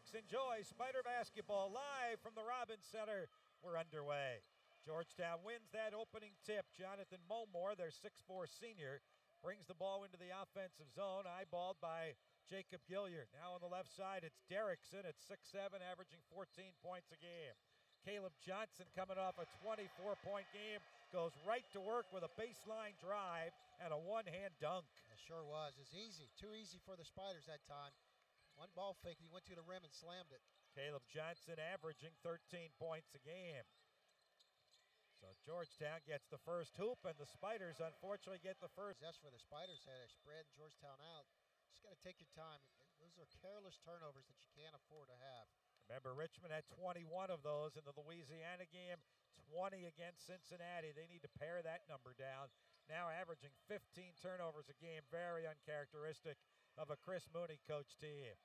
folks. Enjoy Spider basketball live from the Robbins Center. We're underway. Georgetown wins that opening tip. Jonathan Mulmore, their 6'4 senior, brings the ball into the offensive zone, eyeballed by Jacob Gilliard. Now on the left side, it's Derrickson at 6'7", averaging 14 points a game. Caleb Johnson, coming off a 24-point game, goes right to work with a baseline drive and a one-hand dunk. It sure was. It's easy. Too easy for the Spiders that time. One ball fake, he went to the rim and slammed it. Caleb Johnson averaging 13 points a game. So Georgetown gets the first hoop, and the Spiders unfortunately get the first. That's for the Spiders that are spreading Georgetown out. Just got to take your time. Those are careless turnovers that you can't afford to have. Remember, Richmond had 21 of those in the Louisiana game, 20 against Cincinnati. They need to pare that number down. Now averaging 15 turnovers a game, very uncharacteristic of a Chris Mooney coach team.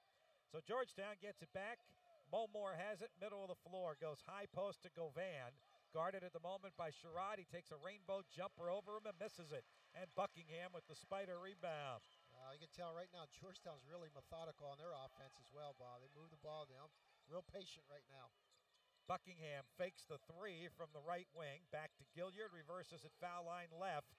So Georgetown gets it back. Mulmore has it, middle of the floor, goes high post to Govan. Guarded at the moment by Sherrod. He takes a rainbow jumper over him and misses it. And Buckingham with the Spider rebound. You can tell right now Georgetown's really methodical on their offense as well, Bob. They move the ball down. Real patient right now. Buckingham fakes the three from the right wing. Back to Gilliard. Reverses at foul line left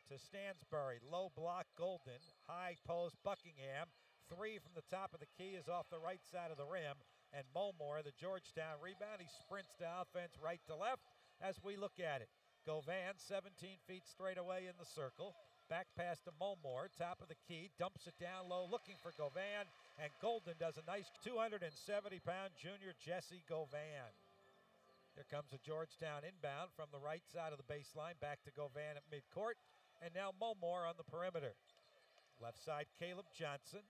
to Stansbury. Low block Golden. High post Buckingham. Three from the top of the key is off the right side of the rim. And Mulmore, the Georgetown rebound. He sprints to offense right to left as we look at it. Govan, 17 feet straight away in the circle. Back pass to Mulmore, top of the key, dumps it down low, looking for Govan, and Golden does a nice 270-pound junior Jesse Govan. Here comes a Georgetown inbound from the right side of the baseline, back to Govan at midcourt, and now Mulmore on the perimeter. Left side, Caleb Johnson.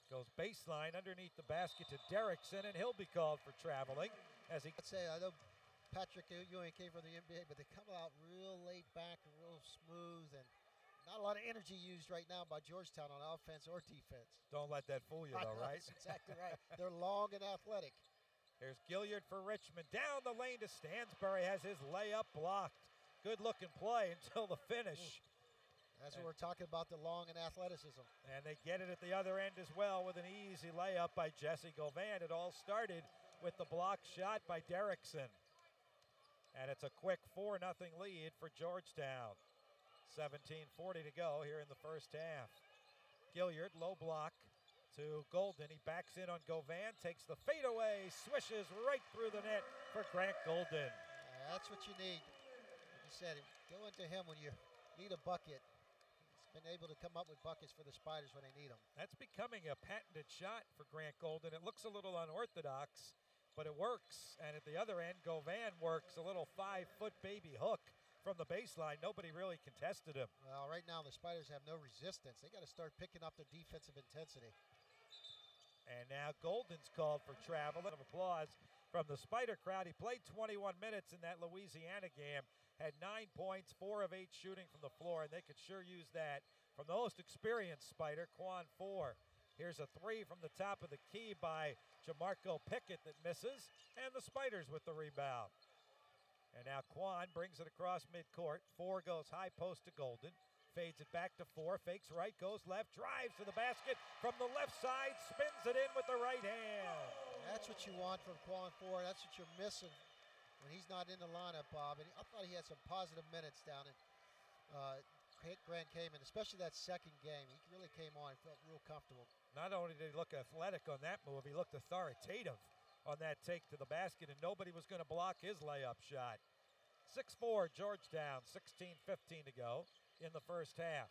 Goes baseline underneath the basket to Derrickson, and he'll be called for traveling. As he I'd say, I know Patrick Ewing came from the NBA, but they come out real laid back and real smooth, and not a lot of energy used right now by Georgetown on offense or defense. Don't let that fool you, though, right? That's exactly right. They're long and athletic. Here's Gilliard for Richmond. Down the lane to Stansbury, has his layup blocked. Good-looking play until the finish. That's what we're talking about, the long and athleticism. And they get it at the other end as well with an easy layup by Jesse Govan. It all started with the block shot by Derrickson. And it's a quick 4-0 lead for Georgetown. 17:40 to go here in the first half. Gilliard, low block to Golden. He backs in on Govan, takes the fadeaway, swishes right through the net for Grant Golden. That's what you need. Like you said, go into him when you need a bucket. He's been able to come up with buckets for the Spiders when they need them. That's becoming a patented shot for Grant Golden. It looks a little unorthodox, but it works. And at the other end, Govan works a little 5-foot baby hook from the baseline. Nobody really contested him. Well, right now the Spiders have no resistance. They got to start picking up the defensive intensity. And now Golden's called for travel. Of applause from the Spider crowd. He played 21 minutes in that Louisiana game, had 9 points, 4 of 8 shooting from the floor, and they could sure use that from the most experienced Spider, Quan 4. Here's a three from the top of the key by Jamarco Pickett that misses, and the Spiders with the rebound. And now Quan brings it across midcourt. 4 goes high post to Golden. Fades it back to 4. Fakes right, goes left, drives to the basket from the left side, spins it in with the right hand. That's what you want from Quan 4. That's what you're missing when he's not in the lineup, Bob. And I thought he had some positive minutes down in Grand Cayman, especially that second game. He really came on and felt real comfortable. Not only did he look athletic on that move, he looked authoritative on that take to the basket, and nobody was going to block his layup shot. 6-4 Georgetown, 16:15 to go in the first half.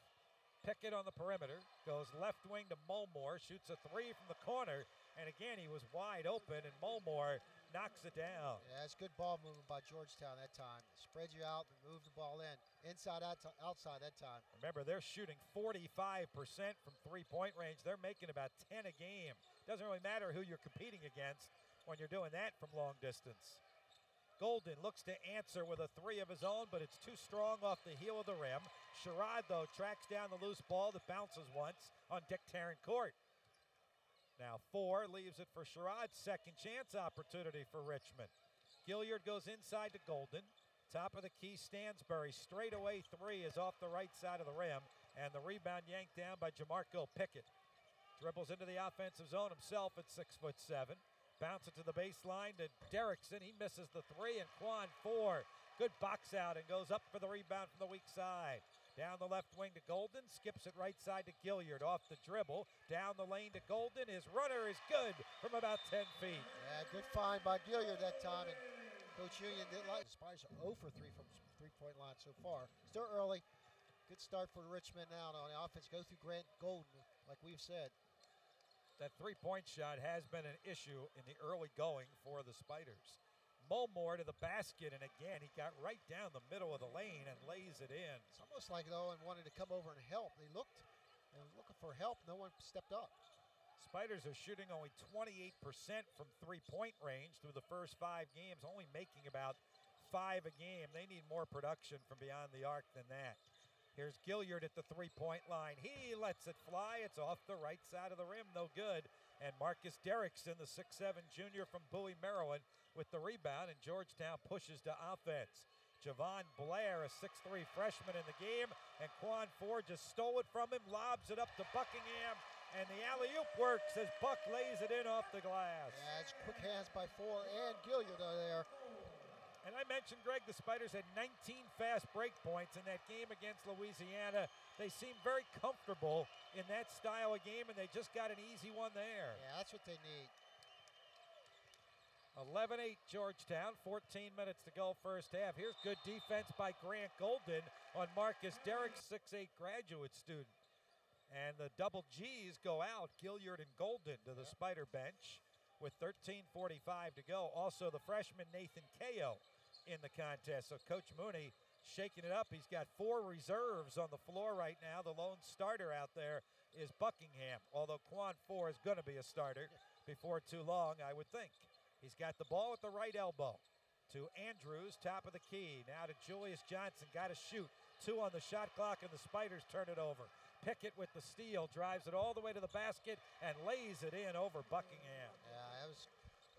Pickett on the perimeter, goes left wing to Mulmore, shoots a three from the corner, and again he was wide open, and Mulmore knocks it down. Yeah, it's good ball movement by Georgetown that time. Spread you out and move the ball in. Inside, outside that time. Remember, they're shooting 45% from three-point range. They're making about 10 a game. Doesn't really matter who you're competing against when you're doing that from long distance. Golden looks to answer with a three of his own, but it's too strong off the heel of the rim. Sherrod, though, tracks down the loose ball that bounces once on Dick Tarrant court. Now 4 leaves it for Sherrod. Second chance opportunity for Richmond. Gilliard goes inside to Golden. Top of the key, Stansbury. Straightaway 3 is off the right side of the rim, and the rebound yanked down by Jamarco Pickett. Dribbles into the offensive zone himself at 6'7". Bounce it to the baseline to Derrickson. He misses the three, and Quan Four. Good box out and goes up for the rebound from the weak side. Down the left wing to Golden. Skips it right side to Gilliard. Off the dribble. Down the lane to Golden. His runner is good from about 10 feet. Yeah, good find by Gilliard that time. And Coach Union didn't like. The Spiders are 0 for 3 from three-point line so far. Still early. Good start for Richmond now on the offense. Go through Grant Golden, like we've said. That three-point shot has been an issue in the early going for the Spiders. Mulmore to the basket, and again, he got right down the middle of the lane and lays it in. It's almost like Owen wanted to come over and help. They looked and was looking for help. No one stepped up. Spiders are shooting only 28% from three-point range through the first 5 games, only making about 5 a game. They need more production from beyond the arc than that. Here's Gilliard at the three-point line. He lets it fly. It's off the right side of the rim, no good. And Marcus Derrickson, the 6'7" junior from Bowie, Maryland, with the rebound, and Georgetown pushes to offense. Javon Blair, a 6'3" freshman in the game, and Quan Ford just stole it from him, lobs it up to Buckingham, and the alley-oop works as Buck lays it in off the glass. Yeah, it's quick hands by Ford and Gilliard are there. And I mentioned, Greg, the Spiders had 19 fast break points in that game against Louisiana. They seemed very comfortable in that style of game, and they just got an easy one there. Yeah, that's what they need. 11-8 Georgetown, 14 minutes to go first half. Here's good defense by Grant Golden on Marcus Derrick, 6'8" graduate student. And the double G's go out, Gilliard and Golden to the Spider bench with 13:45 to go. Also the freshman Nathan Kao in the contest. So Coach Mooney shaking it up. He's got 4 reserves on the floor right now. The lone starter out there is Buckingham, although Quan Four is going to be a starter before too long, I would think. He's got the ball at the right elbow to Andrews, top of the key. Now to Julius Johnson, got to shoot. 2 on the shot clock, and the Spiders turn it over. Pickett with the steal, drives it all the way to the basket and lays it in over Buckingham. Yeah, that was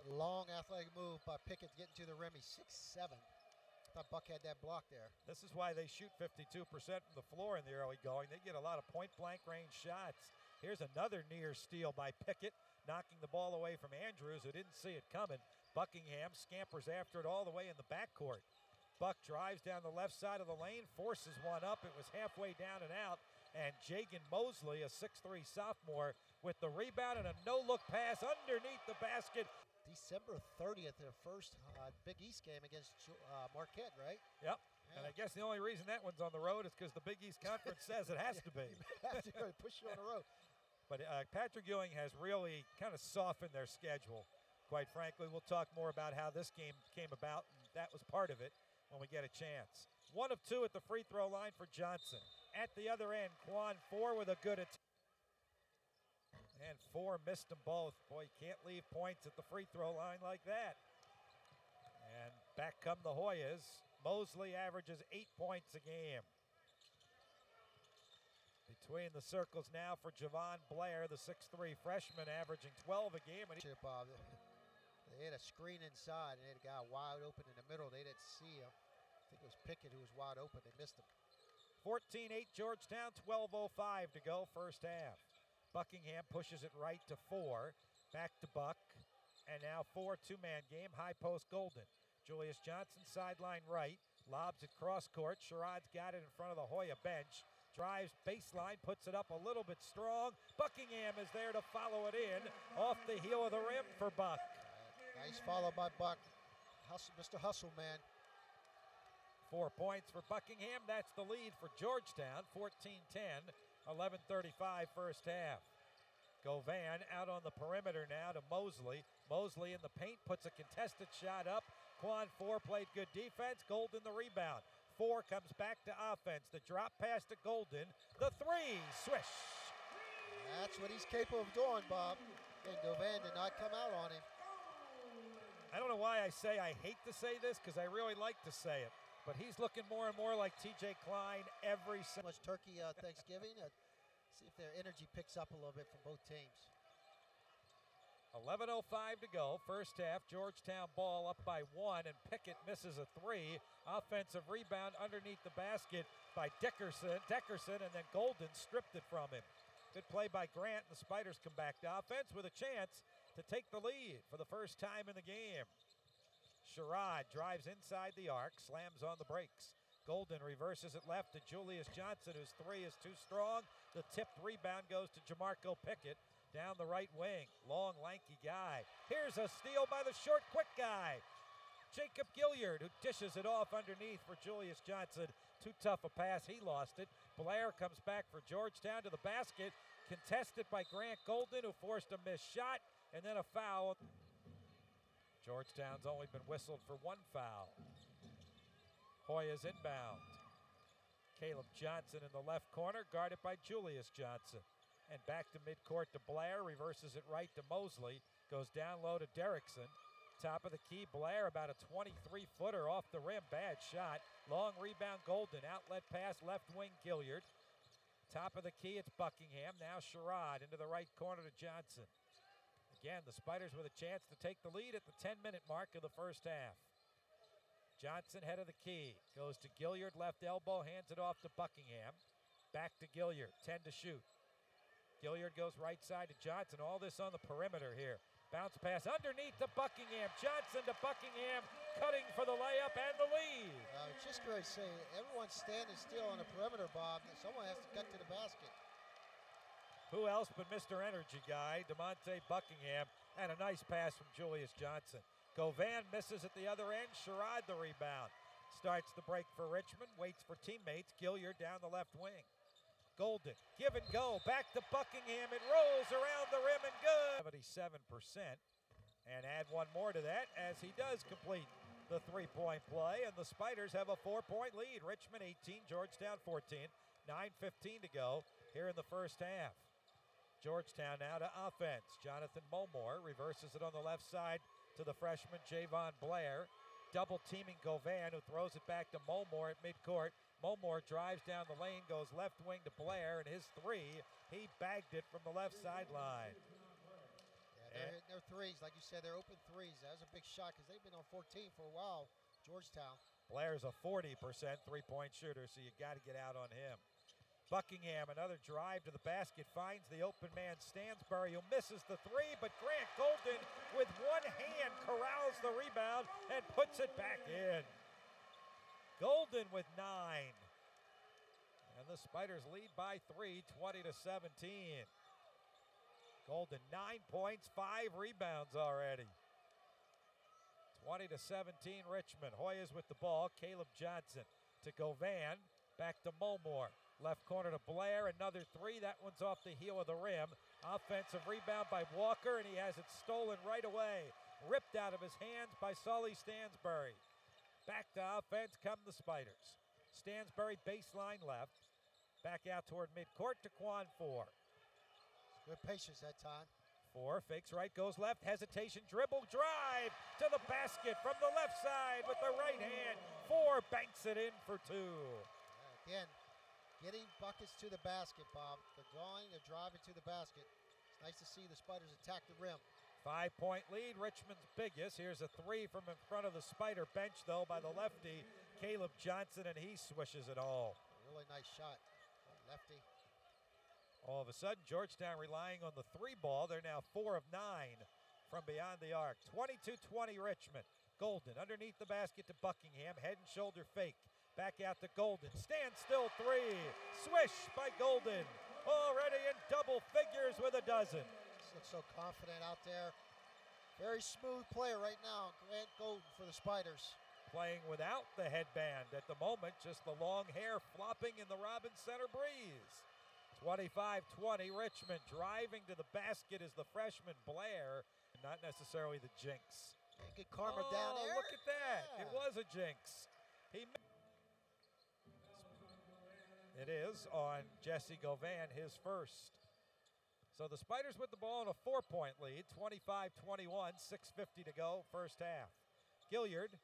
a long athletic move by Pickett getting to the rim. He's 6'7". I thought Buck had that block there. This is why they shoot 52% from the floor in the early going. They get a lot of point-blank range shots. Here's another near steal by Pickett, knocking the ball away from Andrews, who didn't see it coming. Buckingham scampers after it all the way in the backcourt. Buck drives down the left side of the lane, forces one up. It was halfway down and out. And Jagan Mosley, a 6'3" sophomore, with the rebound and a no-look pass underneath the basket. December 30th, their first Big East game against Marquette, right? Yep. Yeah. And I guess the only reason that one's on the road is because the Big East Conference says it has to be. Have to push you on the road. But Patrick Ewing has really kind of softened their schedule, quite frankly. We'll talk more about how this game came about, and that was part of it when we get a chance. 1 of 2 at the free throw line for Johnson. At the other end, Quan Four with a good attack. And Four missed them both. Boy, you can't leave points at the free throw line like that. And back come the Hoyas. Mosley averages 8 points a game. Between the circles now for Javon Blair, the 6'3" freshman, averaging 12 a game. And Bob, they had a screen inside, and they had a guy wide open in the middle. They didn't see him. I think it was Pickett who was wide open. They missed him. 14-8 Georgetown, 12:05 to go first half. Buckingham pushes it right to Four. Back to Buck. And now Four, 2-man game, high post Golden. Julius Johnson, sideline right. Lobs it cross court. Sherrod's got it in front of the Hoya bench. Drives baseline, puts it up a little bit strong. Buckingham is there to follow it in. Off the heel of the rim for Buck. Nice follow by Buck. Mr. Hustle, man. 4 points for Buckingham. That's the lead for Georgetown. 14-10, 11:35 first half. Govan out on the perimeter now to Mosley. Mosley in the paint, puts a contested shot up. Quan Four played good defense. Golden the rebound. Four comes back to offense. The drop pass to Golden. The 3, swish. That's what he's capable of doing, Bob. And Govan did not come out on him. I don't know why I say I hate to say this, because I really like to say it. But he's looking more and more like T.J. Klein every single. Much turkey Thanksgiving. See if their energy picks up a little bit from both teams. 11:05 to go. First half, Georgetown ball up by 1, and Pickett misses a 3. Offensive rebound underneath the basket by Dickerson, and then Golden stripped it from him. Good play by Grant, and the Spiders come back to offense with a chance to take the lead for the first time in the game. Sherrod drives inside the arc, slams on the brakes. Golden reverses it left to Julius Johnson, whose three is too strong. The tipped rebound goes to Jamarco Pickett down the right wing. Long, lanky guy. Here's a steal by the short, quick guy. Jacob Gilliard, who dishes it off underneath for Julius Johnson. Too tough a pass, he lost it. Blair comes back for Georgetown to the basket. Contested by Grant Golden, who forced a missed shot, and then a foul. Georgetown's only been whistled for one foul. Hoya's inbound. Caleb Johnson in the left corner, guarded by Julius Johnson. And back to midcourt to Blair, reverses it right to Mosley. Goes down low to Derrickson. Top of the key, Blair, about a 23-footer off the rim. Bad shot. Long rebound, Golden. Outlet pass, left wing, Gilliard. Top of the key, it's Buckingham. Now Sherrod into the right corner to Johnson. Again, the Spiders with a chance to take the lead at the 10-minute mark of the first half. Johnson, head of the key. Goes to Gilliard, left elbow, hands it off to Buckingham. Back to Gilliard, 10 to shoot. Gilliard goes right side to Johnson. All this on the perimeter here. Bounce pass underneath to Buckingham. Johnson to Buckingham, cutting for the layup and the lead. It's just great to say, everyone's standing still on the perimeter, Bob. Someone has to cut to the basket. Who else but Mr. Energy guy, DeMonte Buckingham, and a nice pass from Julius Johnson. Govan misses at the other end. Sherrod the rebound. Starts the break for Richmond, waits for teammates. Gilliard down the left wing. Golden, give and go, back to Buckingham. It rolls around the rim and good. 77%. And add one more to that as he does complete the three-point play. And the Spiders have a 4-point lead. Richmond 18, Georgetown 14. 9:15 to go here in the first half. Georgetown now to offense. Jonathan Mulmore reverses it on the left side to the freshman Javon Blair. Double teaming Govan, who throws it back to Mulmore at midcourt. Mulmore drives down the lane, goes left wing to Blair, and his three, he bagged it from the left sideline. Yeah, they're hitting their threes. Like you said, they're open threes. That was a big shot because they've been on 14 for a while, Georgetown. Blair's a 40% three-point shooter, so you got to get out on him. Buckingham, another drive to the basket, finds the open man Stansbury, who misses the three, but Grant Golden with one hand corrals the rebound and puts it back in. Golden with 9. And the Spiders lead by 3, 20-17. Golden 9 points, 5 rebounds already. 20-17 Richmond. Hoyas with the ball. Caleb Johnson to Govan. Back to Mulmore. Left corner to Blair. Another three. That one's off the heel of the rim. Offensive rebound by Walker, and he has it stolen right away. Ripped out of his hands by Sully Stansbury. Back to offense come the Spiders. Stansbury baseline left. Back out toward midcourt to Quan 4. Good patience that time. 4 fakes right, goes left, hesitation, dribble, drive to the basket from the left side with the right hand. 4 banks it in for 2. Again, getting buckets to the basket, Bob. They're going, they're driving to the basket. It's nice to see the Spiders attack the rim. 5-point lead, Richmond's biggest. Here's a three from in front of the Spider bench, though, by the lefty, Caleb Johnson, and he swishes it all. Really nice shot, lefty. All of a sudden, Georgetown relying on the three ball. They're now 4 of 9 from beyond the arc. 22-20 Richmond. Golden underneath the basket to Buckingham. Head and shoulder fake. Back out to Golden. Stand still three. Swish by Golden. Already in double figures with a dozen. Looks so confident out there. Very smooth player right now, Grant Golden for the Spiders. Playing without the headband at the moment, just the long hair flopping in the Robins Center breeze. 25-20, Richmond driving to the basket is the freshman Blair, not necessarily the jinx. Good karma down there. Look at that. Yeah. It was a jinx. It is on Jesse Govan, his first. So the Spiders with the ball in a 4-point lead, 25-21, 6:50 to go, first half. Gilliard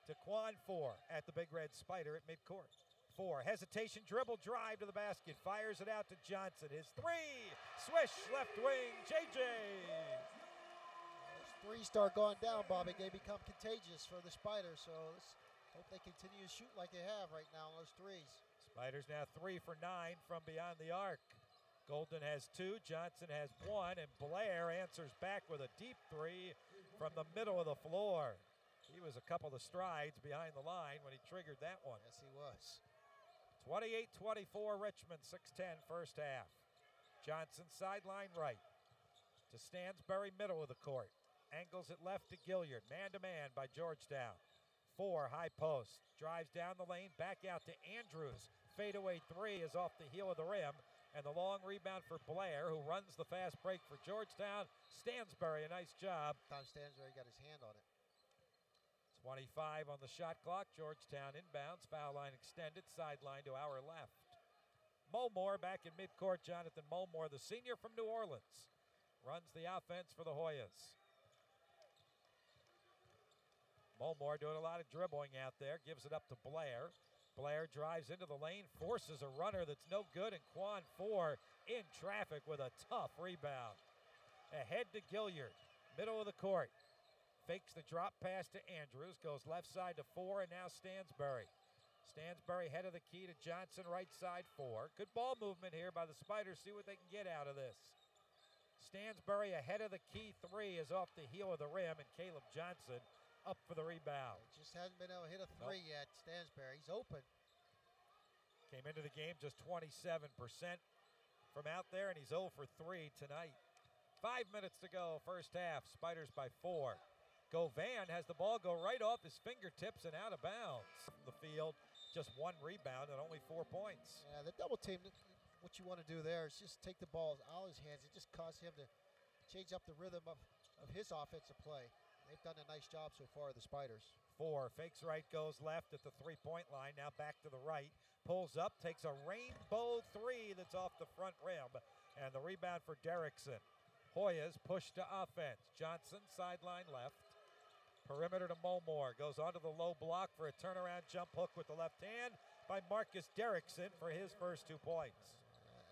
to Quan 4 at the Big Red Spider at midcourt. 4, hesitation, dribble, drive to the basket, fires it out to Johnson. His three, swish, left wing, JJ. Those threes start going down, Bobby. They become contagious for the Spiders, so let's hope they continue to shoot like they have right now on those threes. Spiders now 3 for 9 from beyond the arc. Golden has 2, Johnson has 1, and Blair answers back with a deep 3 from the middle of the floor. He was a couple of strides behind the line when he triggered that one. Yes, he was. 28-24 Richmond, 6:10 first half. Johnson sideline right to Stansbury, middle of the court. Angles it left to Gilliard, man-to-man by Georgetown. 4, high post, drives down the lane, back out to Andrews. Fadeaway 3 is off the heel of the rim, and the long rebound for Blair, who runs the fast break for Georgetown. Stansbury, a nice job. Tom Stansbury got his hand on it. 25 on the shot clock. Georgetown inbounds, foul line extended, sideline to our left. Mulmore back in midcourt. Jonathan Mulmore, the senior from New Orleans, runs the offense for the Hoyas. Mulmore doing a lot of dribbling out there, gives it up to Blair. Blair drives into the lane, forces a runner that's no good, and Quan 4 in traffic with a tough rebound. Ahead to Gilliard, middle of the court. Fakes the drop pass to Andrews, goes left side to 4, and now Stansbury. Stansbury head of the key to Johnson, right side 4. Good ball movement here by the Spiders. See what they can get out of this. Stansbury ahead of the key 3 is off the heel of the rim, and Caleb Johnson up for the rebound. He just hasn't been able to hit a 3 yet, Stansbury. He's open. Came into the game just 27% from out there, and he's 0 for 3 tonight. 5 minutes to go, first half. Spiders by 4. Govan has the ball go right off his fingertips and out of bounds. From the field, just 1 rebound and only 4 points. Yeah, the double team, what you want to do there is just take the ball out of his hands. It just caused him to change up the rhythm of his offensive play. They've done a nice job so far, the Spiders. 4, fakes right, goes left at the three-point line. Now back to the right. Pulls up, takes a rainbow 3 that's off the front rim. And the rebound for Derrickson. Hoyas push to offense. Johnson, sideline left. Perimeter to Mulmore. Goes onto the low block for a turnaround jump hook with the left hand by Marcus Derrickson for his first 2 points.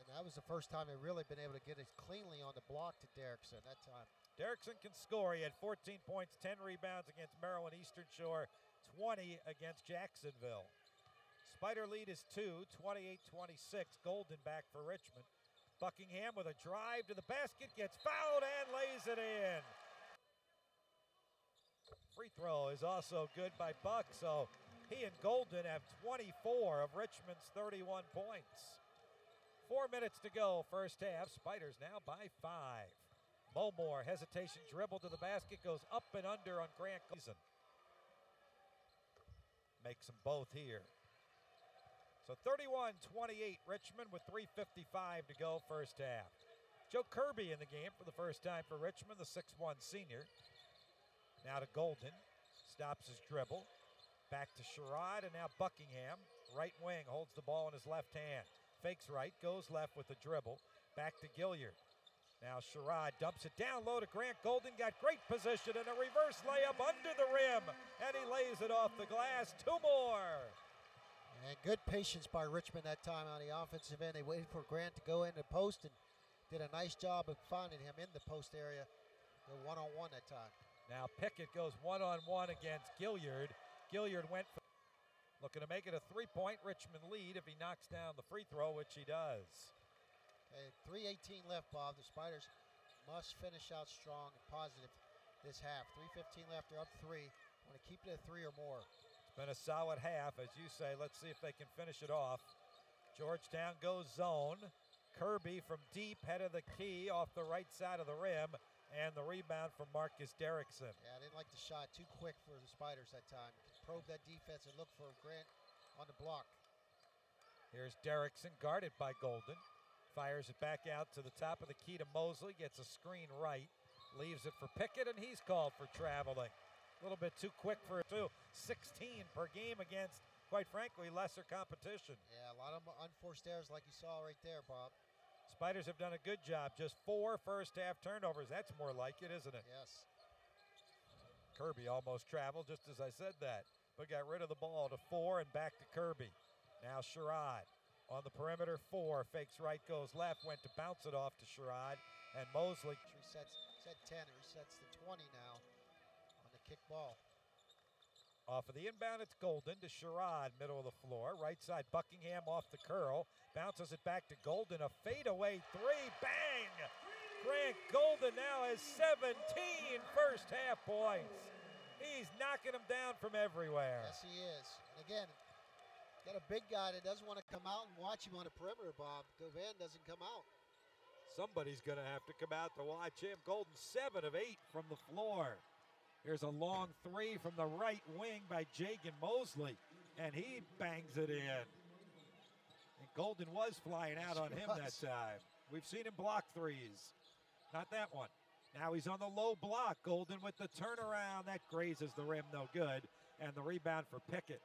And that was the first time they've really been able to get it cleanly on the block to Derrickson that time. Derrickson can score. He had 14 points, 10 rebounds against Maryland Eastern Shore, 20 against Jacksonville. Spider lead is 2, 28-26. Golden back for Richmond. Buckingham with a drive to the basket, gets fouled and lays it in. Free throw is also good by Buck, so he and Golden have 24 of Richmond's 31 points. 4 minutes to go, first half. Spiders now by 5. Mulmore, hesitation dribble to the basket, goes up and under on Grant Gleason. Makes them both here. So 31-28, Richmond with 3:55 to go, first half. Joe Kirby in the game for the first time for Richmond, the 6'1 senior. Now to Golden, stops his dribble. Back to Sherrod, and now Buckingham. Right wing, holds the ball in his left hand. Fakes right, goes left with the dribble. Back to Gilliard. Now Sherrod dumps it down low to Grant. Golden got great position and a reverse layup under the rim, and he lays it off the glass. 2 more. And good patience by Richmond that time on the offensive end. They waited for Grant to go in the post and did a nice job of finding him in the post area. Go one-on-one that time. Now Pickett goes one-on-one against Gilliard. Gilliard went for looking to make it a 3-point Richmond lead if he knocks down the free throw, which he does. Okay, 3:18 left, Bob. The Spiders must finish out strong and positive this half. 3:15 left. They're up 3. Want to keep it at 3 or more. It's been a solid half, as you say. Let's see if they can finish it off. Georgetown goes zone. Kirby from deep, head of the key, off the right side of the rim. And the rebound from Marcus Derrickson. Yeah, I didn't like the shot. Too quick for the Spiders that time. Probe that defense and look for Grant on the block. Here's Derrickson, guarded by Golden. Fires it back out to the top of the key to Mosley. Gets a screen right. Leaves it for Pickett, and he's called for traveling. A little bit too quick for 16 per game against, quite frankly, lesser competition. Yeah, a lot of unforced errors like you saw right there, Bob. Spiders have done a good job. Just 4 first-half turnovers. That's more like it, isn't it? Yes. Kirby almost traveled, just as I said that, but got rid of the ball to 4 and back to Kirby. Now Sherrod on the perimeter, 4. Fakes right, goes left, went to bounce it off to Sherrod, and Mosley. Resets, set 10, it resets to 20 now on the kick ball. Off of the inbound, it's Golden to Sherrod, middle of the floor. Right side, Buckingham off the curl. Bounces it back to Golden. A fadeaway three. Bang! Grant Golden now has 17 first half points. He's knocking them down from everywhere. Yes, he is. And again, got a big guy that doesn't want to come out and watch him on the perimeter, Bob. Govan doesn't come out. Somebody's going to have to come out to watch him. Golden 7 of 8 from the floor. Here's a long three from the right wing by Jagan Mosley, and he bangs it in. And Golden was flying out on him that time. We've seen him block threes. Not that one. Now he's on the low block. Golden with the turnaround. That grazes the rim, no good. And the rebound for Pickett.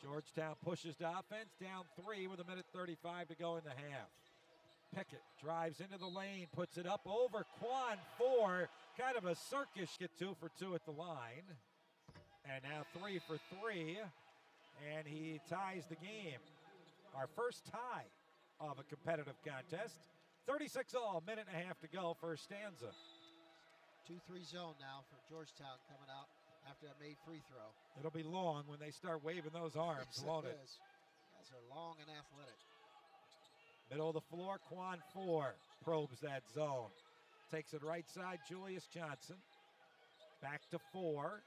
Georgetown pushes to offense, down 3 with 1:35 to go in the half. Pickett drives into the lane, puts it up over Quan 4. Kind of a circus. Get 2 for 2 at the line. And now 3 for 3. And he ties the game. Our first tie of a competitive contest. 36 all, minute and a half to go, first stanza. 2-3 zone now for Georgetown coming out after that made free throw. It'll be long when they start waving those arms, Yes, won't it? is. Guys are long and athletic. Middle of the floor, Quan 4 probes that zone. Takes it right side, Julius Johnson. Back to 4.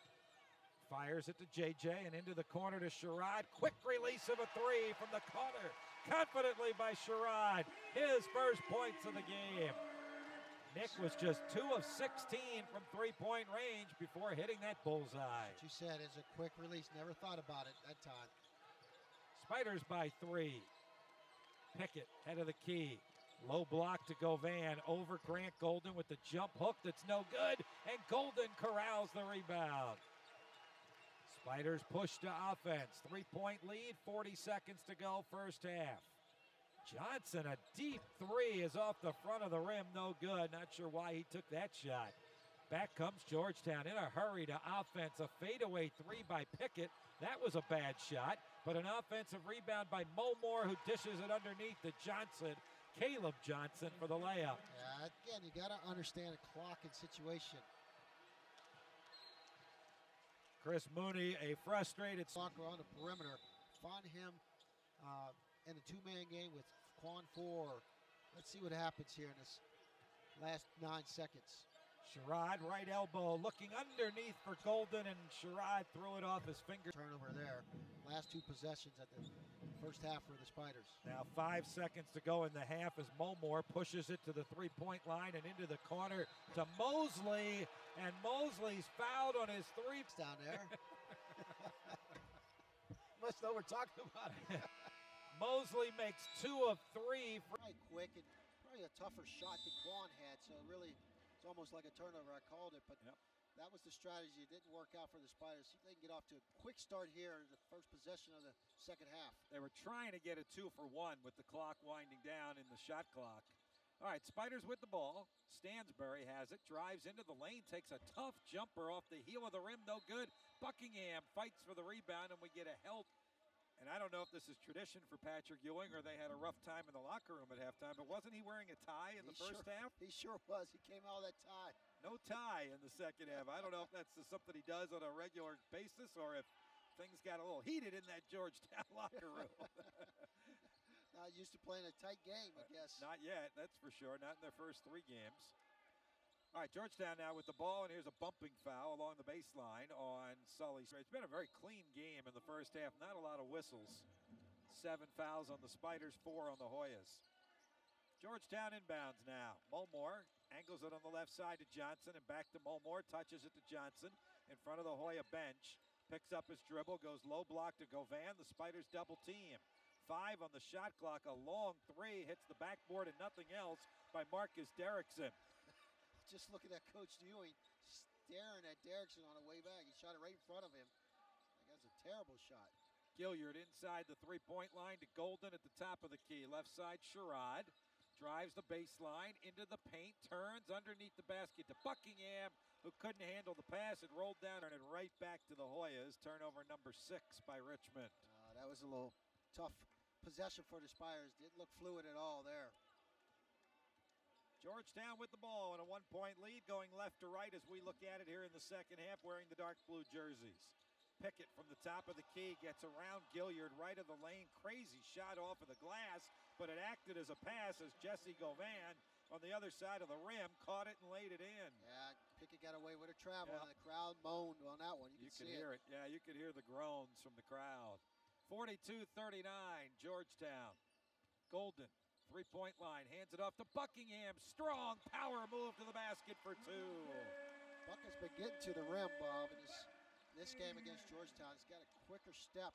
Fires it to JJ and into the corner to Sherrod. Quick release of a 3 from the corner. Confidently by Sherrod. His first points of the game. Nick was just 2 of 16 from three-point range before hitting that bullseye. What you said is a quick release. Never thought about it that time. Spiders by 3. Pickett, head of the key. Low block to Govan. Over Grant Golden with the jump hook that's no good. And Golden corrals the rebound. Spiders push to offense. 3-point lead, 40 seconds to go, first half. Johnson, a deep 3 is off the front of the rim, no good. Not sure why he took that shot. Back comes Georgetown in a hurry to offense. A fadeaway 3 by Pickett. That was a bad shot, but an offensive rebound by Mulmore, who dishes it underneath to Johnson. Caleb Johnson for the layup. Yeah, again, you got to understand a clock and situation. Chris Mooney, a frustrated Blocker on the perimeter. Find him in a two-man game with Quan 4. Let's see what happens here in this last 9 seconds. Sherrod, right elbow, looking underneath for Golden, and Sherrod threw it off his finger. Turnover there. Last 2 possessions at the first half for the Spiders. Now 5 seconds to go in the half as Mulmore pushes it to the three-point line and into the corner to Mosley, and Mosley's fouled on his 3. Down there. Must know we're talking about it. Mosley makes 2 of 3. Probably quick and probably a tougher shot than Quan had, so really it's almost like a turnover. I called it, but that was the strategy. It didn't work out for the Spiders. They can get off to a quick start here in the first possession of the second half. They were trying to get a 2 for 1 with the clock winding down in the shot clock. All right, Spiders with the ball. Stansbury has it, drives into the lane, takes a tough jumper off the heel of the rim, no good. Buckingham fights for the rebound, and we get a help. And I don't know if this is tradition for Patrick Ewing or they had a rough time in the locker room at halftime, but wasn't he wearing a tie in the first half? He sure was. He came out of that tie. No tie in the second half. I don't know if that's something he does on a regular basis or if things got a little heated in that Georgetown locker room. Not used to playing a tight game, I guess. Not yet, that's for sure. Not in their first 3 games. All right, Georgetown now with the ball, and here's a bumping foul along the baseline on Sully. It's been a very clean game in the first half. Not a lot of whistles. 7 fouls on the Spiders, 4 on the Hoyas. Georgetown inbounds now. Mulmore angles it on the left side to Johnson and back to Mulmore. Touches it to Johnson in front of the Hoya bench. Picks up his dribble, goes low block to Govan. The Spiders double team. 5 on the shot clock. A long 3 hits the backboard and nothing else by Marcus Derrickson. Just looking at Coach Ewing staring at Derrickson on the way back. He shot it right in front of him. That's a terrible shot. Gilliard inside the three-point line to Golden at the top of the key. Left side, Sherrod drives the baseline into the paint, turns underneath the basket to Buckingham, who couldn't handle the pass. It rolled down and right back to the Hoyas. Turnover number 6 by Richmond. That was a little tough possession for the Spiders. Didn't look fluid at all there. Georgetown with the ball and a 1-point lead, going left to right as we look at it here in the second half, wearing the dark blue jerseys. Pickett from the top of the key gets around Gilliard, right of the lane. Crazy shot off of the glass, but it acted as a pass as Jesse Govan on the other side of the rim caught it and laid it in. Yeah, Pickett got away with a travel, and the crowd moaned on that one. You could hear it. Yeah, you could hear the groans from the crowd. 42-39, Georgetown. Golden, three-point line, hands it off to Buckingham. Strong power move to the basket for two. Buck has been getting to the rim, Bob, in this game against Georgetown. He's got a quicker step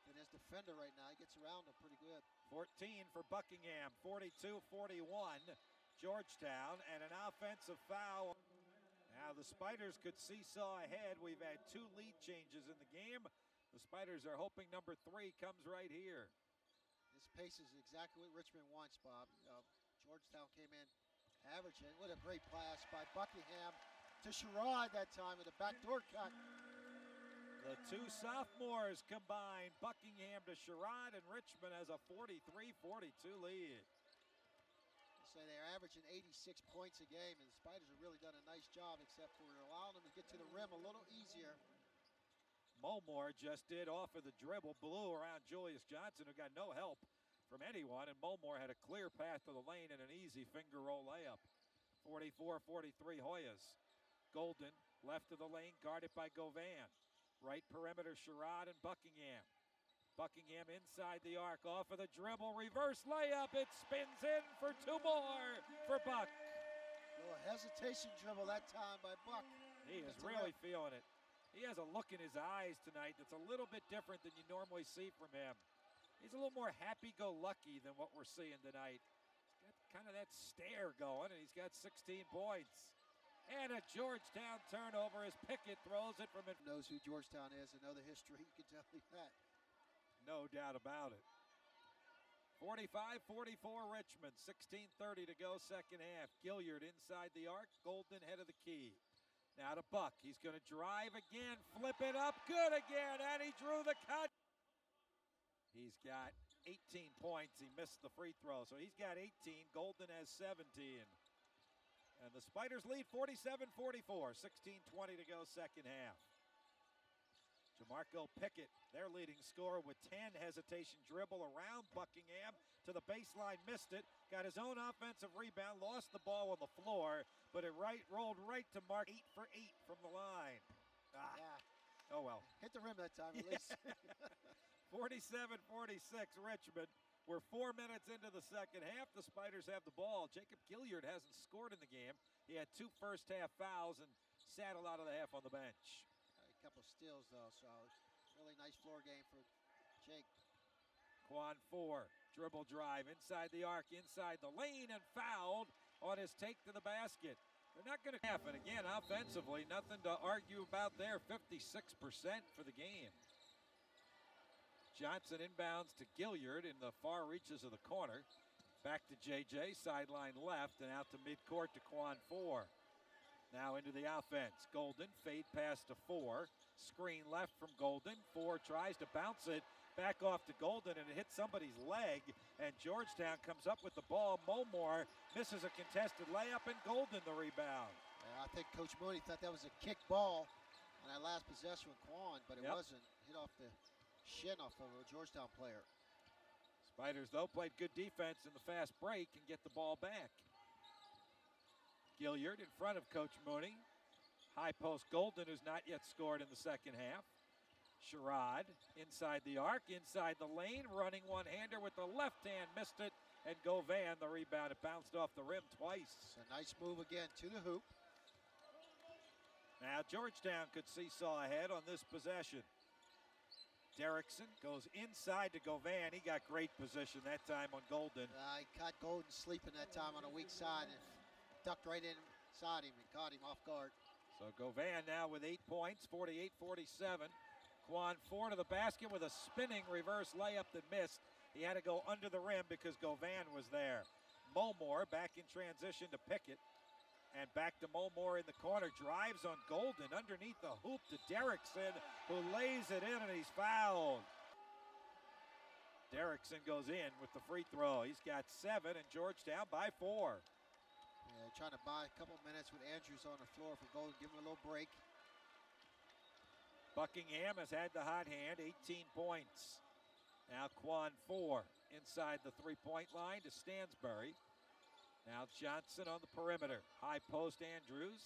than his defender right now. He gets around him pretty good. 14 for Buckingham, 42-41, Georgetown, and an offensive foul. Now the Spiders could seesaw ahead. We've had two lead changes in the game. The Spiders are hoping number 3 comes right here. This pace is exactly what Richmond wants, Bob. Georgetown came in averaging. What a great pass by Buckingham to Sherrod that time with a backdoor cut. The two sophomores combined. Buckingham to Sherrod, and Richmond has a 43-42 lead. Say they're averaging 86 points a game, and the Spiders have really done a nice job, except for allowing them to get to the rim a little easier. Mulmore just did off of the dribble, blew around Julius Johnson, who got no help from anyone, and Mulmore had a clear path to the lane and an easy finger roll layup. 44-43 Hoyas. Golden, left of the lane, guarded by Govan. Right perimeter, Sherrod and Buckingham. Buckingham inside the arc, off of the dribble, reverse layup. It spins in for two more for Buck. A little hesitation dribble that time by Buck. He is really feeling it. He has a look in his eyes tonight that's a little bit different than you normally see from him. He's a little more happy-go-lucky than what we're seeing tonight. He's got kind of that stare going, and he's got 16 points. And a Georgetown turnover as Pickett throws it from it. Knows who Georgetown is and know the history. You can tell me that. No doubt about it. 45-44 Richmond, 16:30 to go second half. Gilliard inside the arc, Golden head of the key. Now to Buck, he's going to drive again, flip it up, good again, and he drew the cut. He's got 18 points, he missed the free throw, so he's got 18, Golden has 17. And the Spiders lead 47-44, 16:20 to go second half. DeMarco Pickett, their leading scorer with 10, hesitation dribble around Buckingham to the baseline, missed it, got his own offensive rebound, lost the ball on the floor, but it rolled right to Mark, 8 for 8 from the line. Yeah. Oh well. Hit the rim that time at least. 47-46 Richmond. We're 4 minutes into the second half. The Spiders have the ball. Jacob Gilliard hasn't scored in the game. He had 2 first half fouls and sat a lot of the half on the bench. A couple steals, though, so really nice floor game for Jake. Quan 4, dribble drive, inside the arc, inside the lane, and fouled on his take to the basket. They're not going to happen again offensively. Nothing to argue about there. 56% for the game. Johnson inbounds to Gilliard in the far reaches of the corner. Back to JJ, sideline left, and out to midcourt to Quan 4. Now into the offense. Golden, fade pass to 4. Screen left from Golden. 4 tries to bounce it back off to Golden, and it hits somebody's leg. And Georgetown comes up with the ball. Mulmore misses a contested layup, and Golden the rebound. Yeah, I think Coach Mooney thought that was a kick ball on that last possession with Quan, but it wasn't. Hit off the shin off of a Georgetown player. Spiders, though, played good defense in the fast break and get the ball back. Gilliard in front of Coach Mooney. High post Golden, who's not yet scored in the second half. Sherrod inside the arc, inside the lane, running one-hander with the left hand, missed it, and Govan the rebound. It bounced off the rim twice. It's a nice move again to the hoop. Now Georgetown could seesaw ahead on this possession. Derrickson goes inside to Govan. He got great position that time on Golden. He caught Golden sleeping that time on the weak side and ducked right inside him and caught him off guard. So Govan now with 8 points, 48-47. Quan 4 to the basket with a spinning reverse layup that missed. He had to go under the rim because Govan was there. Mulmore back in transition to Pickett. And back to Mulmore in the corner, drives on Golden underneath the hoop to Derrickson, who lays it in, and he's fouled. Derrickson goes in with the free throw. He's got 7, and Georgetown by 4. Yeah, trying to buy a couple minutes with Andrews on the floor for Golden, give him a little break. Buckingham has had the hot hand, 18 points. Now Quan 4 inside the three-point line to Stansbury. Now Johnson on the perimeter. High post Andrews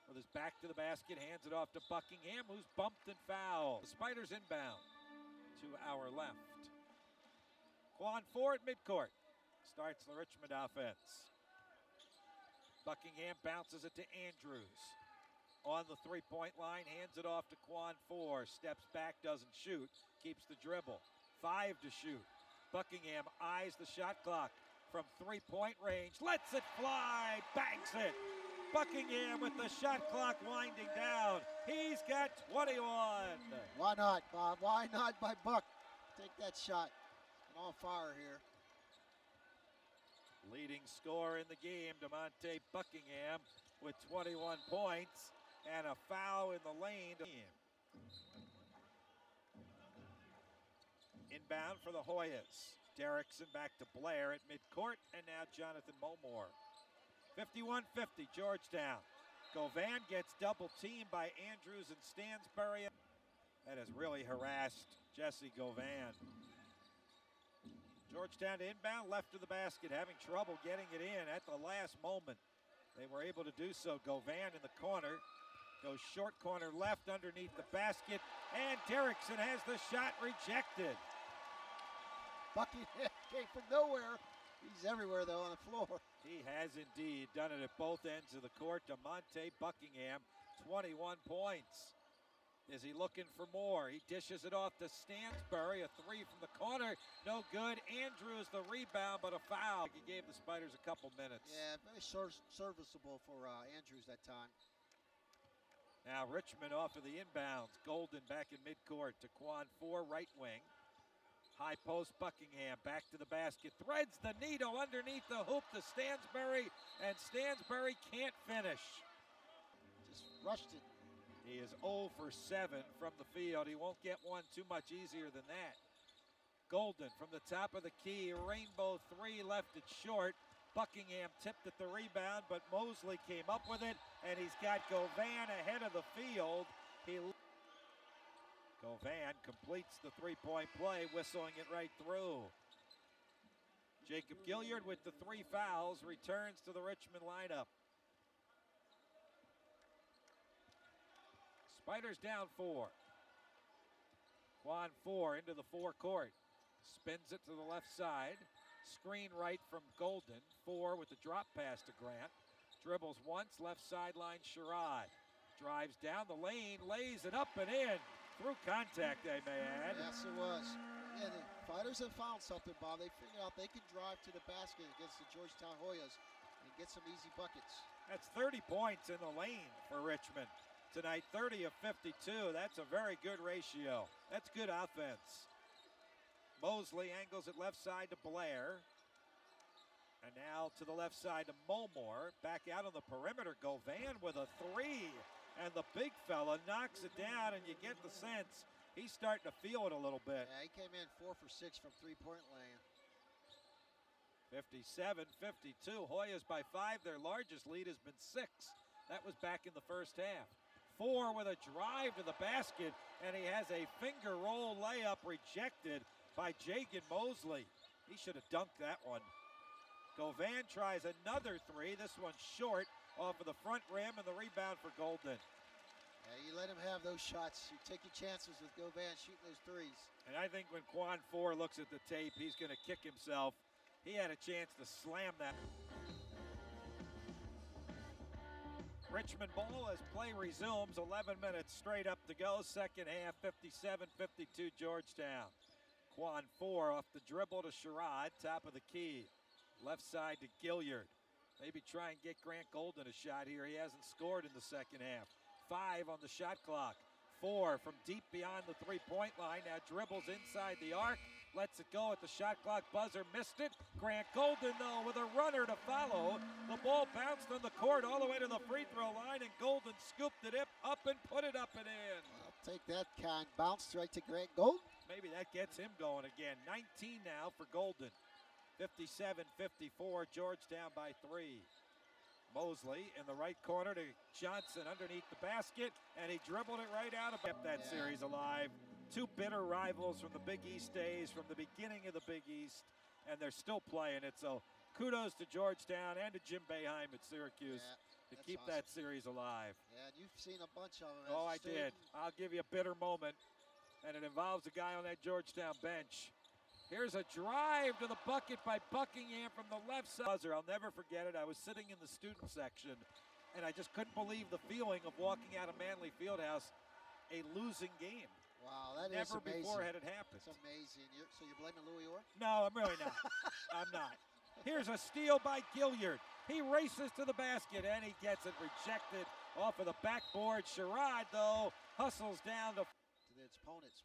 with his back to the basket, hands it off to Buckingham, who's bumped and fouled. The Spiders inbound to our left. Quan 4 at midcourt. Starts the Richmond offense. Buckingham bounces it to Andrews. On the three-point line, hands it off to Quan 4. Steps back, doesn't shoot, keeps the dribble. 5 to shoot. Buckingham eyes the shot clock from three-point range. Lets it fly, banks it. Buckingham with the shot clock winding down. He's got 21. Why not, Bob? Why not by Buck? Take that shot. On fire here. Leading scorer in the game, DeMonte Buckingham with 21 points and a foul in the lane. Inbound for the Hoyas. Derrickson back to Blair at midcourt, and now Jonathan Mulmore. 51-50, Georgetown. Govan gets double teamed by Andrews and Stansbury. That has really harassed Jesse Govan. Georgetown to inbound, left of the basket, having trouble getting it in at the last moment. They were able to do so. Govan in the corner, goes short corner left underneath the basket, and Derrickson has the shot rejected. Buckingham came from nowhere. He's everywhere, though, on the floor. He has indeed done it at both ends of the court. DeMonte Buckingham, 21 points. Is he looking for more? He dishes it off to Stansbury. A three from the corner. No good. Andrews the rebound, but a foul. He gave the Spiders a couple minutes. Yeah, very serviceable for Andrews that time. Now Richmond off of the inbounds. Golden back in midcourt to Quan 4, right wing. High post Buckingham back to the basket. Threads the needle underneath the hoop to Stansbury, and Stansbury can't finish. Just rushed it. He is 0 for 7 from the field. He won't get one too much easier than that. Golden from the top of the key. Rainbow three, left it short. Buckingham tipped at the rebound, but Mosley came up with it, and he's got Govan ahead of the field. Govan completes the three-point play, whistling it right through. Jacob Gilliard with the 3 fouls returns to the Richmond lineup. Spiders down 4. Quan 4 into the forecourt. Spins it to the left side. Screen right from Golden. 4 with the drop pass to Grant. Dribbles once, left sideline Sherrod. Drives down the lane, lays it up and in. Through contact, I may add. Yes, it was. Yeah, the Fighters have found something, Bob. They figured out they can drive to the basket against the Georgetown Hoyas and get some easy buckets. That's 30 points in the lane for Richmond tonight. 30 of 52. That's a very good ratio. That's good offense. Mosley angles it left side to Blair. And now to the left side to Mulmore. Back out on the perimeter. Govan with a 3. And the big fella knocks it down, and you get the sense he's starting to feel it a little bit. Yeah, he came in 4 for 6 from three-point land. 57-52. Hoyas by 5. Their largest lead has been 6. That was back in the first half. 4 with a drive to the basket, and he has a finger roll layup rejected by Jagan Mosley. He should have dunked that one. Govan tries another 3. This one's short off of the front rim, and the rebound for Golden. Yeah, you let him have those shots. You take your chances with Govan shooting those 3s. And I think when Quan 4 looks at the tape, he's going to kick himself. He had a chance to slam that. Richmond ball as play resumes. 11 minutes straight up to go. Second half, 57-52 Georgetown. Quan 4 off the dribble to Sherrod, top of the key. Left side to Gilliard. Maybe try and get Grant Golden a shot here. He hasn't scored in the second half. 5 on the shot clock. 4 from deep beyond the three-point line. Now dribbles inside the arc. Lets it go at the shot clock buzzer. Missed it. Grant Golden, though, with a runner to follow. The ball bounced on the court all the way to the free throw line, and Golden scooped it up and put it up and in. I'll take that kind. Bounced right to Grant Golden. Maybe that gets him going again. 19 now for Golden. 57-54, Georgetown by 3. Mosley in the right corner to Johnson underneath the basket, and he dribbled it right out of kept that series alive. Two bitter rivals from the Big East days, from the beginning of the Big East, and they're still playing it. So kudos to Georgetown and to Jim Boeheim at Syracuse to keep that series alive. Yeah, and you've seen a bunch of them. Oh, I did. I'll give you a bitter moment, and it involves a guy on that Georgetown bench. Here's a drive to the bucket by Buckingham from the left side. I'll never forget it. I was sitting in the student section, and I just couldn't believe the feeling of walking out of Manley Fieldhouse, a losing game. Wow, that never is amazing. Before had it happened. It's amazing. So you're blaming Louis Orr? No, I'm really not. I'm not. Here's a steal by Gilliard. He races to the basket, and he gets it rejected off of the backboard. Sherrod, though, hustles down to the opponents.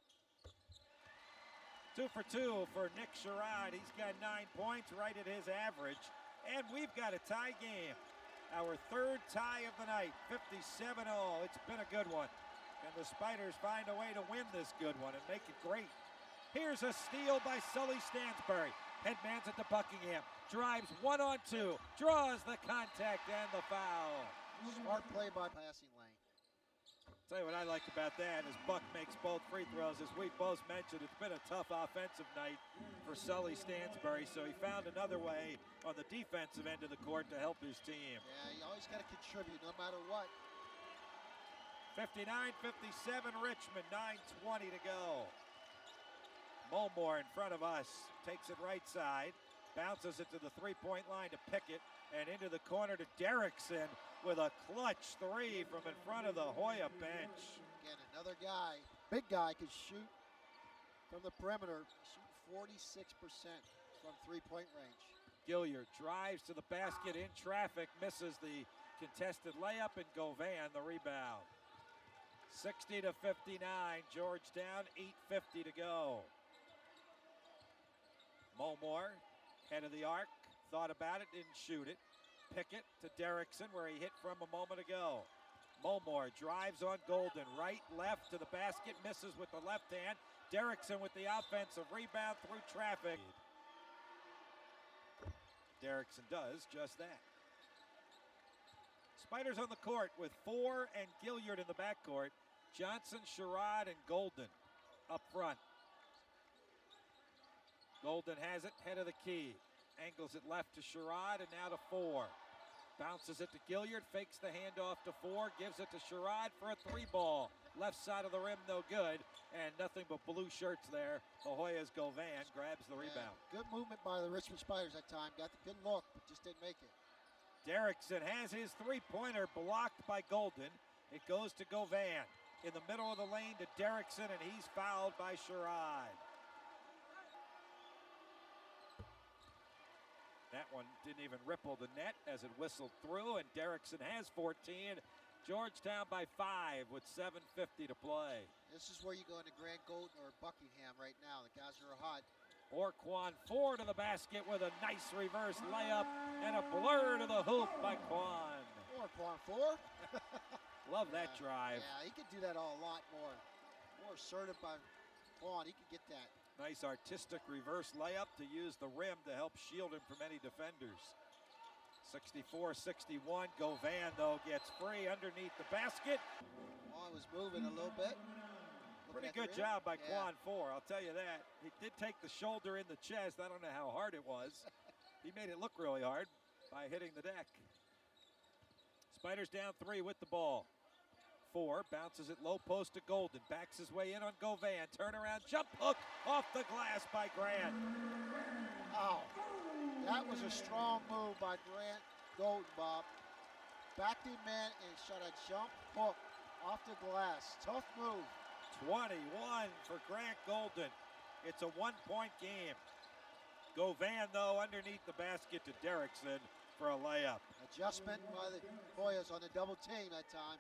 2 for 2 for Nick Sherrod. He's got 9 points, right at his average. And we've got a tie game. Our third tie of the night, 57-0. It's been a good one. And the Spiders find a way to win this good one and make it great. Here's a steal by Sully Stansbury. Headmans it to Buckingham. Drives 1-on-2. Draws the contact and the foul. Smart play by passing lane. Tell you what I like about that is Buck makes both free throws. As we both mentioned, it's been a tough offensive night for Sully Stansbury, so he found another way on the defensive end of the court to help his team. Yeah, you always got to contribute no matter what. 59-57 Richmond, 9:20 to go. Mulmore in front of us, takes it right side, bounces it to the three-point line to Pickett, and into the corner to Derrickson with a clutch three from in front of the Hoya bench. Again, another guy, big guy, can shoot from the perimeter, shoot 46% from three-point range. Gilliard drives to the basket in traffic, misses the contested layup, and Govan the rebound. 60-59, Georgetown, 8:50 to go. Mulmore, head of the arc, thought about it, didn't shoot it. Pickett to Derrickson, where he hit from a moment ago. Mulmore drives on Golden, right, left to the basket, misses with the left hand. Derrickson with the offensive rebound through traffic. Derrickson does just that. Spiders on the court with Four and Gilliard in the backcourt. Johnson, Sherrod, and Golden up front. Golden has it, head of the key. Angles it left to Sherrod and now to Four. Bounces it to Gilliard, fakes the handoff to Four, gives it to Sherrod for a three ball. Left side of the rim, no good, and nothing but blue shirts there. La Jolla's Govan grabs the rebound. Good movement by the Richmond Spiders that time. Got the good look, but just didn't make it. Derrickson has his three-pointer blocked by Golden. It goes to Govan. In the middle of the lane to Derrickson, and he's fouled by Sherrod. That one didn't even ripple the net as it whistled through, and Derrickson has 14. Georgetown by 5 with 7:50 to play. This is where you go into Grant Golden or Buckingham right now. The guys are hot. Orquan Four to the basket with a nice reverse layup and a blur to the hoop by Quan. Orquan Four. Love that drive. Yeah, he could do that a lot more. More assertive by Quan. He could get that. Nice artistic reverse layup to use the rim to help shield him from any defenders. 64-61. Govan, though, gets free underneath the basket. Quan was moving a little bit. Pretty good job by Quan Four, I'll tell you that. He did take the shoulder in the chest. I don't know how hard it was. He made it look really hard by hitting the deck. Spiders down 3 with the ball. Four bounces it low post to Golden. Backs his way in on Govan. Turnaround jump hook off the glass by Grant. Wow. That was a strong move by Grant Golden, Bob. Backed him in and shot a jump hook off the glass. Tough move. 21 for Grant Golden. It's a 1-point game. Govan, though, underneath the basket to Derrickson for a layup. Adjustment by the Hoyas on the double team that time.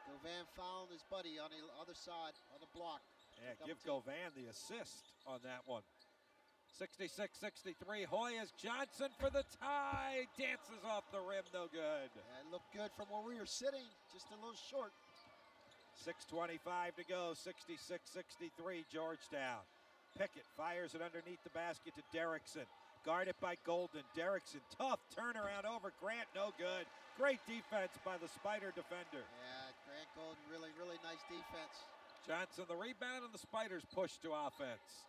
Govan found his buddy on the other side on the block. Yeah, give Govan the assist on that one. 66-63, Hoyas. Johnson for the tie. Dances off the rim, no good. Yeah, it looked good from where we were sitting, just a little short. 6:25 to go, 66-63, Georgetown. Pickett fires it underneath the basket to Derrickson. Guarded by Golden. Derrickson, tough turnaround over Grant, no good. Great defense by the Spider defender. Yeah, Grant Golden, really, really nice defense. Johnson the rebound, and the Spiders push to offense.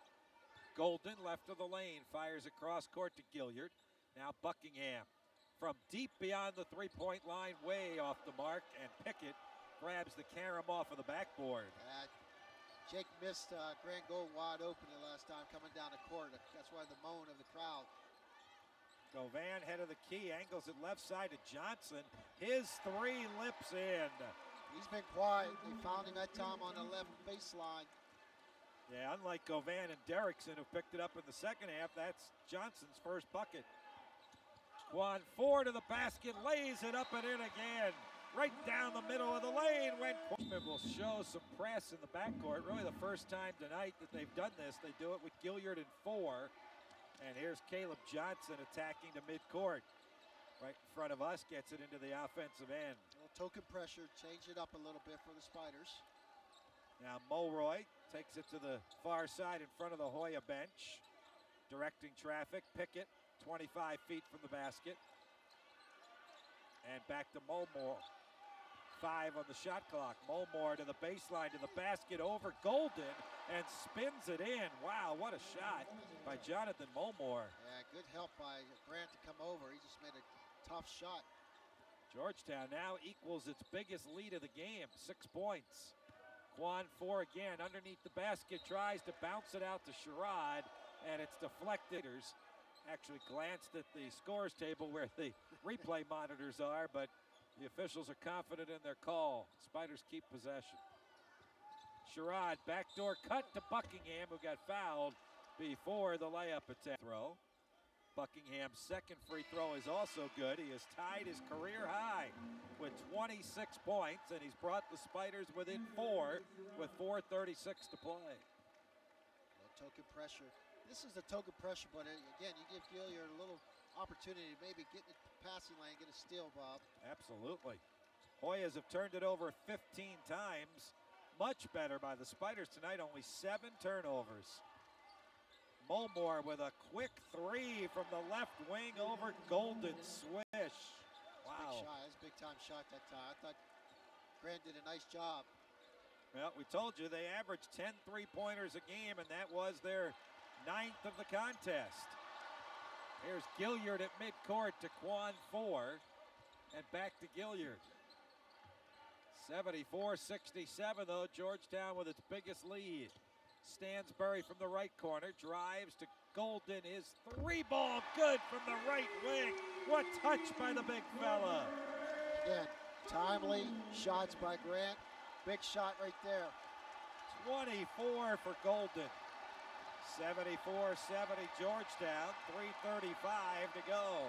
Golden, left of the lane, fires across court to Gilliard. Now Buckingham from deep beyond the three-point line, way off the mark, and Pickett grabs the carom off of the backboard. Jake missed Grant Golden wide open the last time coming down the court. That's why the moan of the crowd. Govan, head of the key, angles it left side to Johnson. His three lips in. He's been quiet. They found him that time on the left baseline. Yeah, unlike Govan and Derrickson, who picked it up in the second half, that's Johnson's first bucket. Quan Ford to the basket, lays it up and in again. Right down the middle of the lane when Quinn will show some press in the backcourt. Really the first time tonight that they've done this. They do it with Gilliard and 4. And here's Caleb Johnson attacking to midcourt. Right in front of us, gets it into the offensive end. A little token pressure, change it up a little bit for the Spiders. Now Mulroy takes it to the far side in front of the Hoya bench. Directing traffic, Pickett, 25 feet from the basket. And back to Mulmore. 5 on the shot clock. Mulmore to the baseline, to the basket, over Golden, and spins it in. Wow, what a shot by Jonathan Mulmore. Yeah, good help by Grant to come over. He just made a tough shot. Georgetown now equals its biggest lead of the game, 6 points. Quan 4 again, underneath the basket, tries to bounce it out to Sherrod, and it's deflected. Actually glanced at the scores table where the replay monitors are, but the officials are confident in their call. Spiders keep possession. Sherrod, backdoor cut to Buckingham, who got fouled before the layup attempt. Throw. Buckingham's second free throw is also good. He has tied his career high with 26 points, and he's brought the Spiders within 4 with 4:36 to play. No token pressure. This is the token pressure, but again, you give Gilliard a little opportunity to maybe get in the passing lane, get a steal, Bob. Absolutely. Hoyas have turned it over 15 times. Much better by the Spiders tonight, only 7 turnovers. Mulmore with a quick 3 from the left wing over Golden. Swish. Wow. Big shot. That's a big-time shot that time. I thought Grant did a nice job. Well, we told you they averaged 10 three-pointers a game, and that was their 9th of the contest. Here's Gilliard at midcourt to Quan 4, and back to Gilliard. 74-67 though, Georgetown with its biggest lead. Stansbury from the right corner, drives to Golden, his 3-ball good from the right wing. What touch by the big fella. Again, timely shots by Grant. Big shot right there. 24 for Golden. 74-70 Georgetown, 3:35 to go.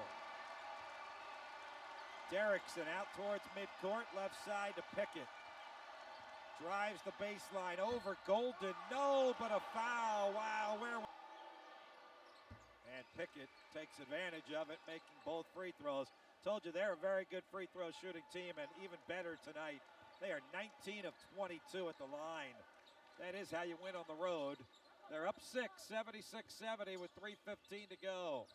Derrickson out towards midcourt, left side to Pickett. Drives the baseline over Golden, no, but a foul, wow, and Pickett takes advantage of it, making both free throws. Told you they're a very good free throw shooting team, and even better tonight. They are 19 of 22 at the line. That is how you win on the road. They're up 6, 76-70 with 3:15 to go.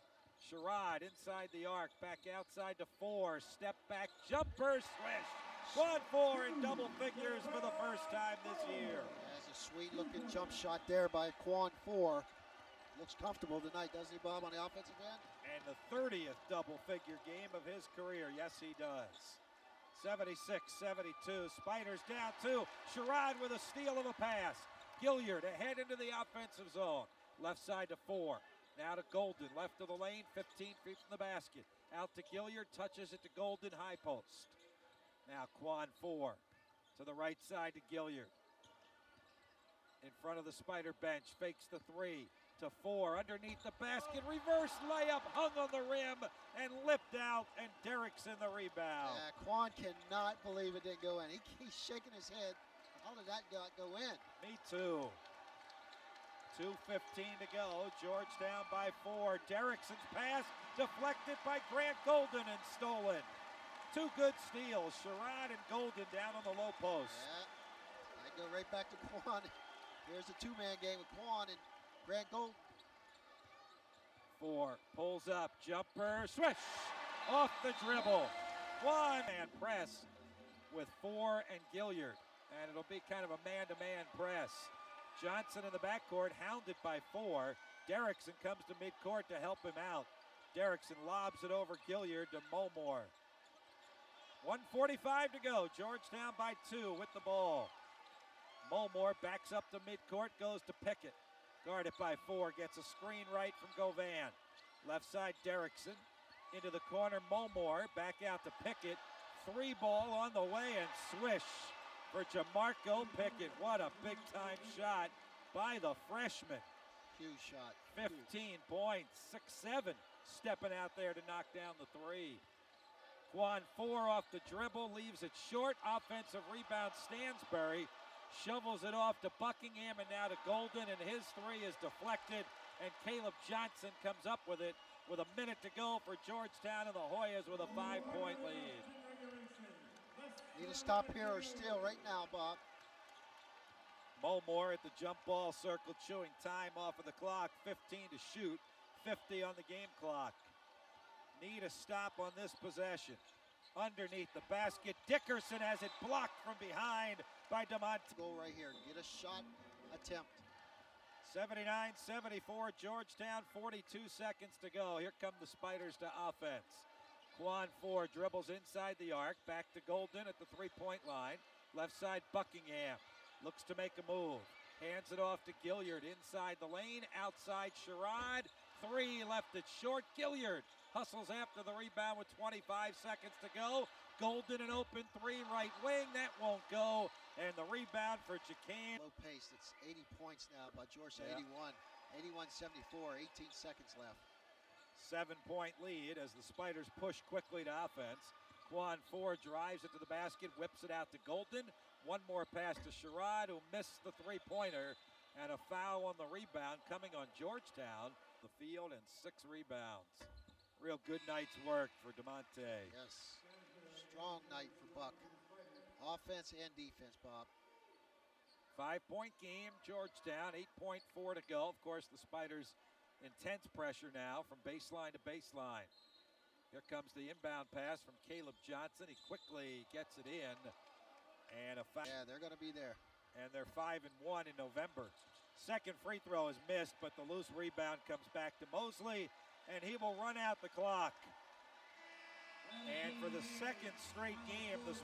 Sherrod inside the arc, back outside to 4, step back, jumper, swish. 1-4 in double figures for the first time this year. That's a sweet-looking jump shot there by Quan 4. Looks comfortable tonight, doesn't he, Bob, on the offensive end? And the 30th double-figure game of his career. Yes, he does. 76-72. Spiders down 2. Sherrod with a steal of a pass. Gilliard ahead into the offensive zone. Left side to 4. Now to Golden, left of the lane, 15 feet from the basket. Out to Gilliard, touches it to Golden, high post. Now Quan 4 to the right side to Gilliard. In front of the Spider bench, fakes the 3 to 4, underneath the basket, reverse layup, hung on the rim, and lipped out, and Derrickson the rebound. Yeah, Quan cannot believe it didn't go in. He's shaking his head. How did that go in? Me too. 2:15 to go, Georgetown by 4. Derrickson's pass deflected by Grant Golden and stolen. 2 good steals, Sherrod and Golden down on the low post. Yeah, I go right back to Quan. Here's the 2-man game with Quan and Grant Golden. 4, pulls up, jumper, swish, off the dribble. One man press with 4 and Gilliard. And it'll be kind of a man-to-man press. Johnson in the backcourt, hounded by 4. Derrickson comes to midcourt to help him out. Derrickson lobs it over Gilliard to Mulmore. 1:45 to go. Georgetown by 2 with the ball. Mulmore backs up to midcourt, goes to Pickett. Guarded by 4, gets a screen right from Govan. Left side, Derrickson. Into the corner, Mulmore. Back out to Pickett. 3 ball on the way and swish for Jamarco Pickett. What a big-time shot by the freshman. Huge shot. 15 points, 6-7. Stepping out there to knock down the 3. Quan 4 off the dribble, leaves it short. Offensive rebound, Stansbury. Shovels it off to Buckingham and now to Golden, and his 3 is deflected, and Caleb Johnson comes up with it with a minute to go for Georgetown, and the Hoyas with a 5-point lead. Need to stop here or steal right now, Bob. Mulmore at the jump ball circle, chewing time off of the clock. 15 to shoot, 50 on the game clock. Need a stop on this possession. Underneath the basket, Dickerson has it blocked from behind by DeMont. Go right here, get a shot attempt. 79-74, Georgetown, 42 seconds to go. Here come the Spiders to offense. Quan 4 dribbles inside the arc, back to Golden at the three-point line. Left side, Buckingham looks to make a move. Hands it off to Gilliard inside the lane, outside Sherrod. 3 left it short. Gilliard hustles after the rebound with 25 seconds to go. Golden an open 3 right wing, that won't go. And the rebound for Chicane. Low pace, it's 80 points now by Georgetown, Yeah. 81-74, 18 seconds left. 7-point lead as the Spiders push quickly to offense. Quan 4 drives it to the basket, whips it out to Golden. One more pass to Sherrod, who missed the three-pointer. And a foul on the rebound coming on Georgetown. The field and 6 rebounds. Real good night's work for DeMonte. Yes, strong night for Buck. Offense and defense, Bob. 5-point game, Georgetown, 8.4 to go. Of course, the Spiders intense pressure now from baseline to baseline. Here comes the inbound pass from Caleb Johnson. He quickly gets it in. And a foul. Yeah, they're going to be there. And they're 5-1 in November. Second free throw is missed, but the loose rebound comes back to Mosley, and he will run out the clock. And for the second straight game, the